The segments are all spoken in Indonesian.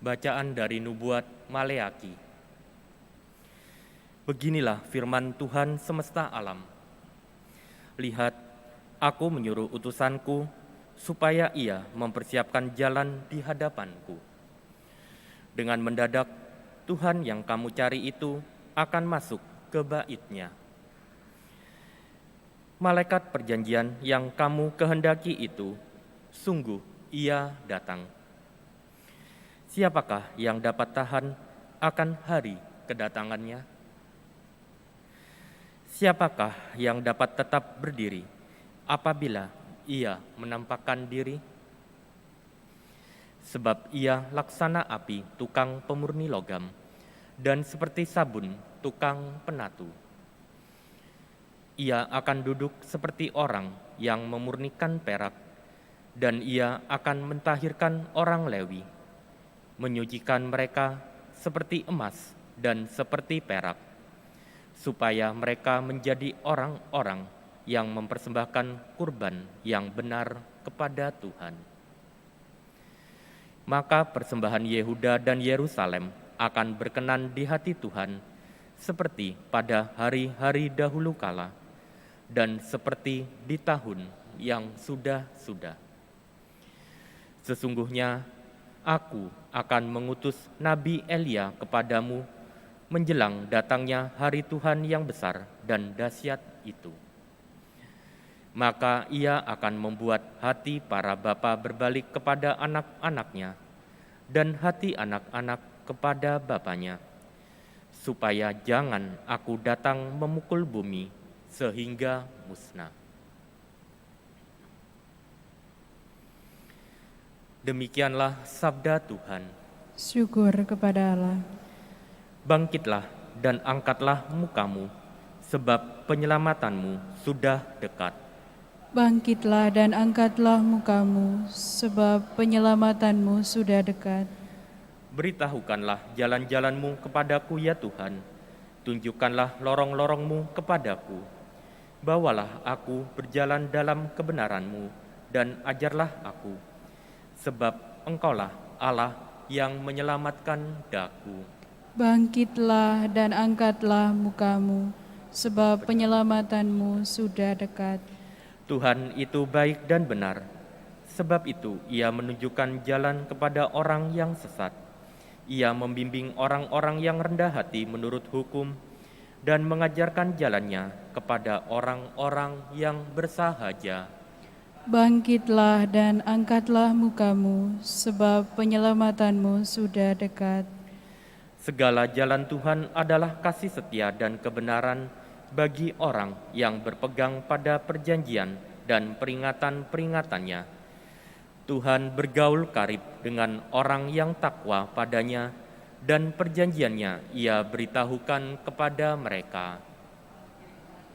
Bacaan dari Nubuat Maleaki. Beginilah firman Tuhan semesta alam. Lihat, aku menyuruh utusanku supaya ia mempersiapkan jalan di hadapanku. Dengan mendadak, Tuhan yang kamu cari itu akan masuk ke bait-Nya. Malaikat perjanjian yang kamu kehendaki itu, sungguh ia datang. Siapakah yang dapat tahan akan hari kedatangannya? Siapakah yang dapat tetap berdiri apabila ia menampakkan diri? Sebab ia laksana api tukang pemurni logam dan seperti sabun tukang penatu. Ia akan duduk seperti orang yang memurnikan perak, dan ia akan mentahirkan orang Lewi, menyucikan mereka seperti emas dan seperti perak, supaya mereka menjadi orang-orang yang mempersembahkan kurban yang benar kepada Tuhan. Maka persembahan Yehuda dan Yerusalem akan berkenan di hati Tuhan, seperti pada hari-hari dahulu kala, dan seperti di tahun yang sudah-sudah. Sesungguhnya aku akan mengutus Nabi Elia kepadamu menjelang datangnya hari Tuhan yang besar dan dahsyat itu. Maka ia akan membuat hati para bapa berbalik kepada anak-anaknya dan hati anak-anak kepada bapanya, supaya jangan aku datang memukul bumi sehingga musnah. Demikianlah sabda Tuhan. Syukur kepada Allah. Bangkitlah dan angkatlah mukamu, sebab penyelamatanmu sudah dekat. Bangkitlah dan angkatlah mukamu, sebab penyelamatanmu sudah dekat. Beritahukanlah jalan-jalanmu kepadaku ya Tuhan, tunjukkanlah lorong-lorongmu kepadaku. Bawalah aku berjalan dalam kebenaran-Mu dan ajarlah aku, sebab Engkaulah Allah yang menyelamatkan daku. Bangkitlah dan angkatlah mukamu, sebab penyelamatanmu sudah dekat. Tuhan itu baik dan benar, sebab itu Ia menunjukkan jalan kepada orang yang sesat. Ia membimbing orang-orang yang rendah hati menurut hukum dan mengajarkan jalannya kepada orang-orang yang bersahaja. Bangkitlah dan angkatlah mukamu, sebab penyelamatanmu sudah dekat. Segala jalan Tuhan adalah kasih setia dan kebenaran bagi orang yang berpegang pada perjanjian dan peringatan-peringatannya. Tuhan bergaul karib dengan orang yang takwa padanya, dan perjanjiannya Ia beritahukan kepada mereka.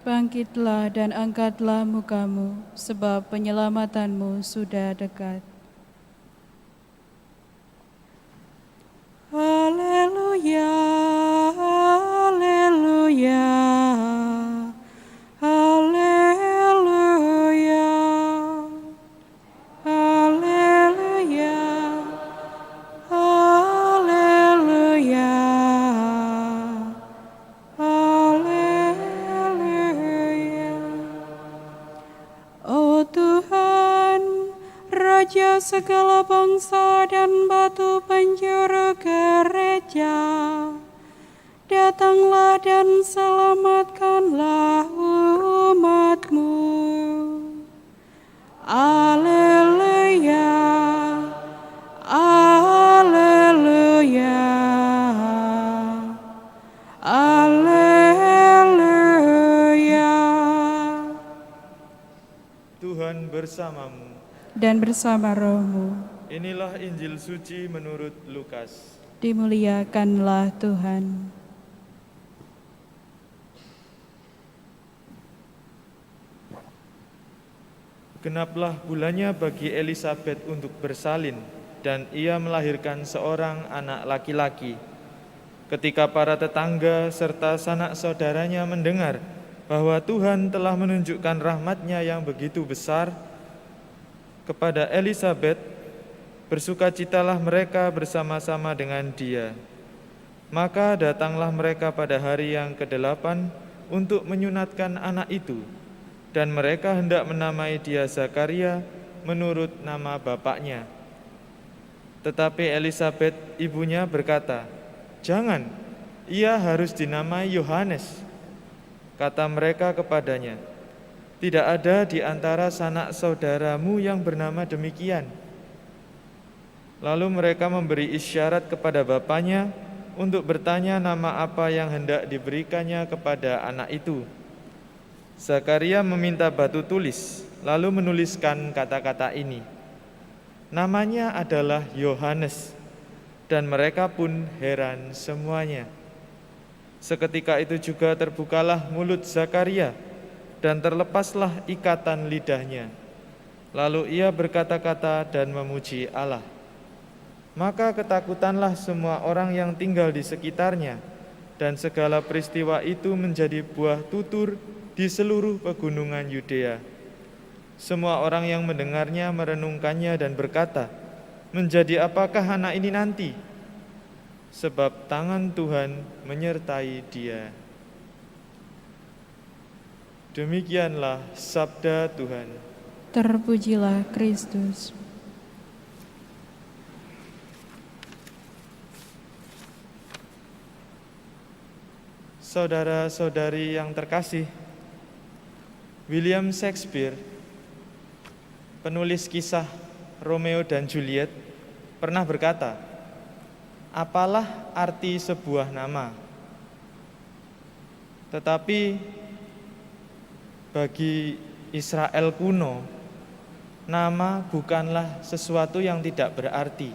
Bangkitlah dan angkatlah mukamu, sebab penyelamatanmu sudah dekat. Haleluya, haleluya, haleluya, haleluya, haleluya, haleluya. Oh Tuhan, Raja segala bangsa dan batu penjuru gereja, datanglah dan selamatkanlah umat-Mu. Alleluia, alleluia, alleluia. Tuhan bersamamu. Dan bersama rohmu, Inilah Injil suci menurut Lukas. dimuliakanlah Tuhan. Genaplah bulannya bagi Elisabet untuk bersalin, dan ia melahirkan seorang anak laki-laki. Ketika para tetangga serta sanak saudaranya mendengar bahwa Tuhan telah menunjukkan rahmat-Nya yang begitu besar kepada Elisabet, bersukacitalah mereka bersama-sama dengan dia. Maka datanglah mereka pada hari yang ke-8 untuk menyunatkan anak itu, dan mereka hendak menamai dia Zakaria menurut nama bapaknya. Tetapi Elisabet ibunya berkata, "Jangan, ia harus dinamai Yohanes." Kata mereka kepadanya, "Tidak ada di antara sanak saudaramu yang bernama demikian." Lalu mereka memberi isyarat kepada bapaknya untuk bertanya nama apa yang hendak diberikannya kepada anak itu. Zakaria meminta batu tulis, lalu menuliskan kata-kata ini, "Namanya adalah Yohanes," dan mereka pun heran semuanya. Seketika itu juga terbukalah mulut Zakaria dan terlepaslah ikatan lidahnya. Lalu ia berkata-kata dan memuji Allah. Maka ketakutanlah semua orang yang tinggal di sekitarnya, dan segala peristiwa itu menjadi buah tutur di seluruh pegunungan Yudea. Semua orang yang mendengarnya merenungkannya dan berkata, "Menjadi apakah anak ini nanti? Sebab tangan Tuhan menyertai dia." Demikianlah sabda Tuhan. Terpujilah Kristus. Saudara-saudari yang terkasih, William Shakespeare, penulis kisah Romeo dan Juliet, pernah berkata, "Apalah arti sebuah nama? Tetapi bagi Israel kuno, nama bukanlah sesuatu yang tidak berarti.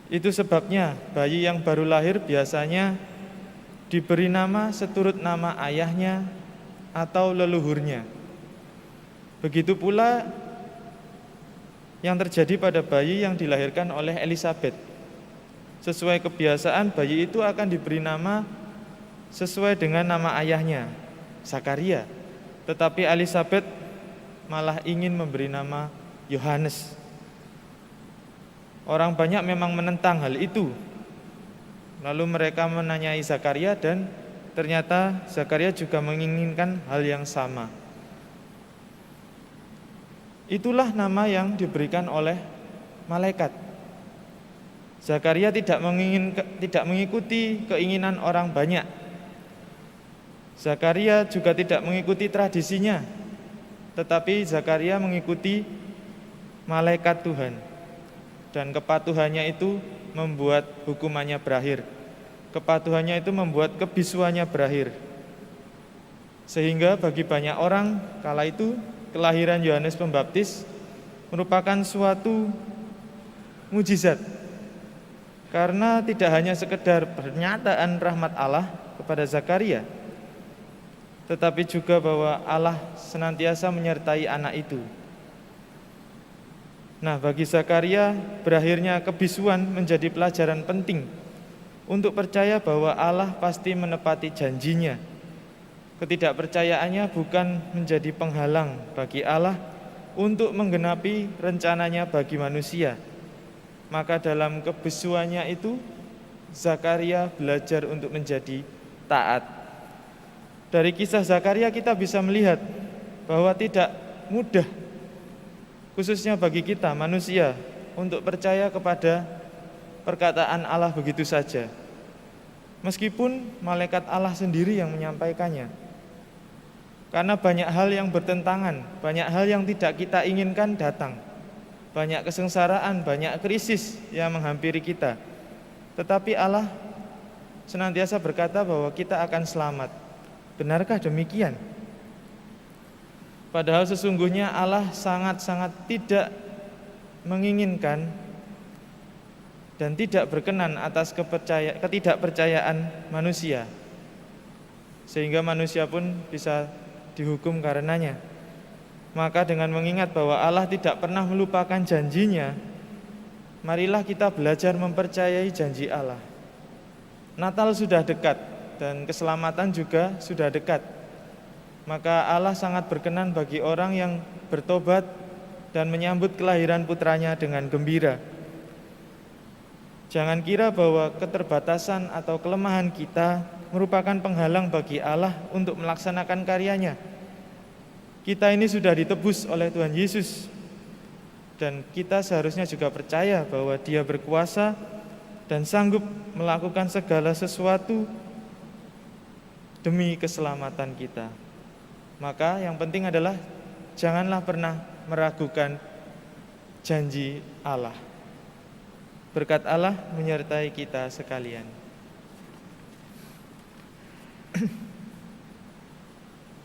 Itu sebabnya bayi yang baru lahir biasanya diberi nama seturut nama ayahnya atau leluhurnya. Begitu pula yang terjadi pada bayi yang dilahirkan oleh Elisabet. Sesuai kebiasaan, bayi itu akan diberi nama sesuai dengan nama ayahnya, Zakaria. Tetapi Elisabet malah ingin memberi nama Yohanes. Orang banyak memang menentang hal itu. Lalu mereka menanyai Zakaria dan ternyata Zakaria juga menginginkan hal yang sama. Itulah nama yang diberikan oleh malaikat. Zakaria tidak mengikuti keinginan orang banyak. Zakaria juga tidak mengikuti tradisinya, tetapi Zakaria mengikuti malaikat Tuhan. Dan kepatuhannya itu membuat hukumannya berakhir. Kepatuhannya itu membuat kebisuannya berakhir. Sehingga bagi banyak orang kala itu kelahiran Yohanes Pembaptis merupakan suatu mujizat. Karena tidak hanya sekedar pernyataan rahmat Allah kepada Zakaria, tetapi juga bahwa Allah senantiasa menyertai anak itu. Nah, bagi Zakaria, berakhirnya kebisuan menjadi pelajaran penting untuk percaya bahwa Allah pasti menepati janjinya. Ketidakpercayaannya bukan menjadi penghalang bagi Allah untuk menggenapi rencananya bagi manusia. Maka dalam kebisuannya itu, Zakaria belajar untuk menjadi taat. Dari kisah Zakaria kita bisa melihat bahwa tidak mudah, khususnya bagi kita manusia, untuk percaya kepada perkataan Allah begitu saja. Meskipun malaikat Allah sendiri yang menyampaikannya. Karena banyak hal yang bertentangan, banyak hal yang tidak kita inginkan datang. Banyak kesengsaraan, banyak krisis yang menghampiri kita. Tetapi Allah senantiasa berkata bahwa kita akan selamat. Benarkah demikian? Padahal sesungguhnya Allah sangat-sangat tidak menginginkan dan tidak berkenan atas ketidakpercayaan manusia, sehingga manusia pun bisa dihukum karenanya. Maka dengan mengingat bahwa Allah tidak pernah melupakan janjinya, marilah kita belajar mempercayai janji Allah. Natal sudah dekat dan keselamatan juga sudah dekat. Maka Allah sangat berkenan bagi orang yang bertobat dan menyambut kelahiran putranya dengan gembira. Jangan kira bahwa keterbatasan atau kelemahan kita merupakan penghalang bagi Allah untuk melaksanakan karyanya. Kita ini sudah ditebus oleh Tuhan Yesus, dan kita seharusnya juga percaya bahwa Dia berkuasa dan sanggup melakukan segala sesuatu demi keselamatan kita. Maka yang penting adalah janganlah pernah meragukan janji Allah. Berkat Allah menyertai kita sekalian.